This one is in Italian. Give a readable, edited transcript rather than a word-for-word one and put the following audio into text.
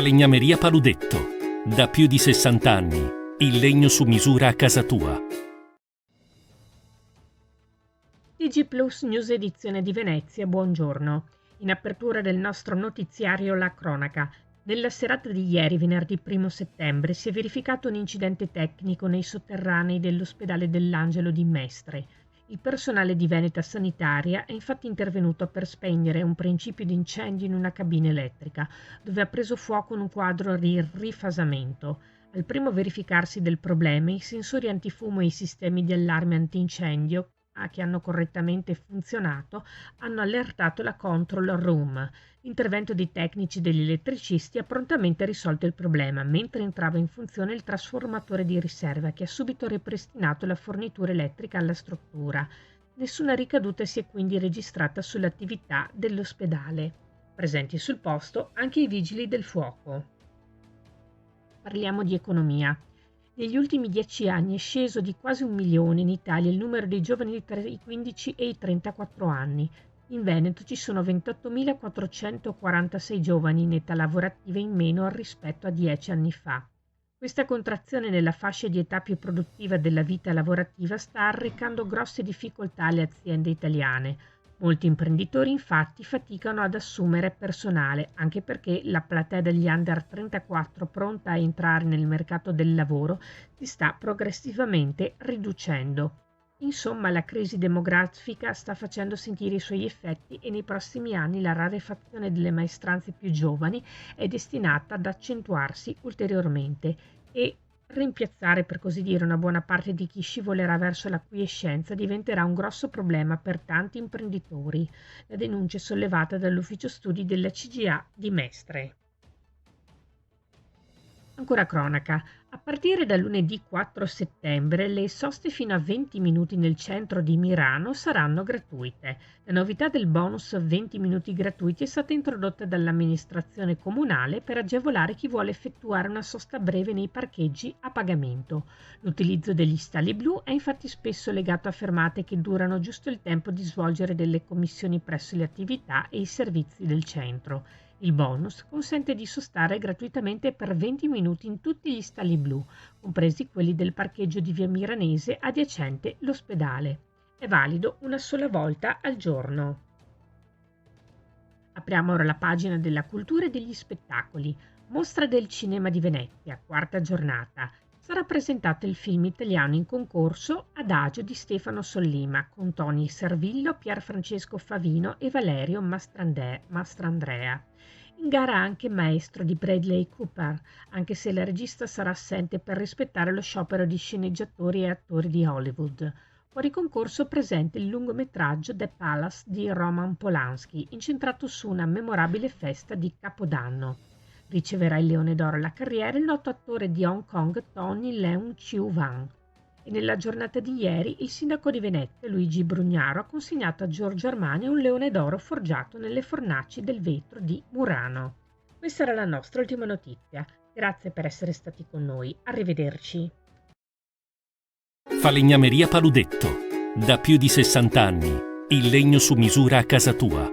Falegnameria Paludetto. Da più di 60 anni. Il legno su misura a casa tua. TG Plus News edizione di Venezia, buongiorno. In apertura del nostro notiziario La Cronaca. Nella serata di ieri, venerdì 1 settembre, si è verificato un incidente tecnico nei sotterranei dell'ospedale dell'Angelo di Mestre. Il personale di Veneta Sanitaria è infatti intervenuto per spegnere un principio di incendio in una cabina elettrica, dove ha preso fuoco un quadro di rifasamento. Al primo verificarsi del problema, i sensori antifumo e i sistemi di allarme antincendio, che hanno correttamente funzionato, hanno allertato la control room. L'intervento dei tecnici e degli elettricisti ha prontamente risolto il problema, mentre entrava in funzione il trasformatore di riserva, che ha subito ripristinato la fornitura elettrica alla struttura. Nessuna ricaduta si è quindi registrata sull'attività dell'ospedale. Presenti sul posto anche i vigili del fuoco. Parliamo di economia. Negli ultimi 10 anni è sceso di quasi 1 milione in Italia il numero dei giovani tra i 15 e i 34 anni. In Veneto ci sono 28.446 giovani in età lavorativa in meno rispetto a 10 anni fa. Questa contrazione nella fascia di età più produttiva della vita lavorativa sta arrecando grosse difficoltà alle aziende italiane. Molti imprenditori infatti faticano ad assumere personale, anche perché la platea degli under 34 pronta a entrare nel mercato del lavoro si sta progressivamente riducendo. Insomma, la crisi demografica sta facendo sentire i suoi effetti e nei prossimi anni la rarefazione delle maestranze più giovani è destinata ad accentuarsi ulteriormente e rimpiazzare, per così dire, una buona parte di chi scivolerà verso la quiescenza diventerà un grosso problema per tanti imprenditori. La denuncia è sollevata dall'ufficio studi della CGA di Mestre. Ancora cronaca. A partire da lunedì 4 settembre le soste fino a 20 minuti nel centro di Milano saranno gratuite. La novità del bonus 20 minuti gratuiti è stata introdotta dall'amministrazione comunale per agevolare chi vuole effettuare una sosta breve nei parcheggi a pagamento. L'utilizzo degli stalli blu è infatti spesso legato a fermate che durano giusto il tempo di svolgere delle commissioni presso le attività e i servizi del centro. Il bonus consente di sostare gratuitamente per 20 minuti in tutti gli stalli blu, compresi quelli del parcheggio di via Miranese adiacente l'ospedale. È valido una sola volta al giorno. Apriamo ora la pagina della cultura e degli spettacoli. Mostra del Cinema di Venezia, quarta giornata. Sarà presentato il film italiano in concorso Adagio di Stefano Sollima con Tony Servillo, Pier Francesco Favino e Valerio Mastrandrea. In gara anche Maestro di Bradley Cooper, anche se la regista sarà assente per rispettare lo sciopero di sceneggiatori e attori di Hollywood. Fuori concorso presente il lungometraggio The Palace di Roman Polanski, incentrato su una memorabile festa di Capodanno. Riceverà il Leone d'Oro alla carriera il noto attore di Hong Kong Tony Leung Chiu Wan. E nella giornata di ieri il sindaco di Venezia Luigi Brugnaro ha consegnato a Giorgio Armani un Leone d'Oro forgiato nelle fornaci del vetro di Murano. Questa era la nostra ultima notizia. Grazie per essere stati con noi. Arrivederci. Falegnameria Paludetto. Da più di 60 anni. Il legno su misura a casa tua.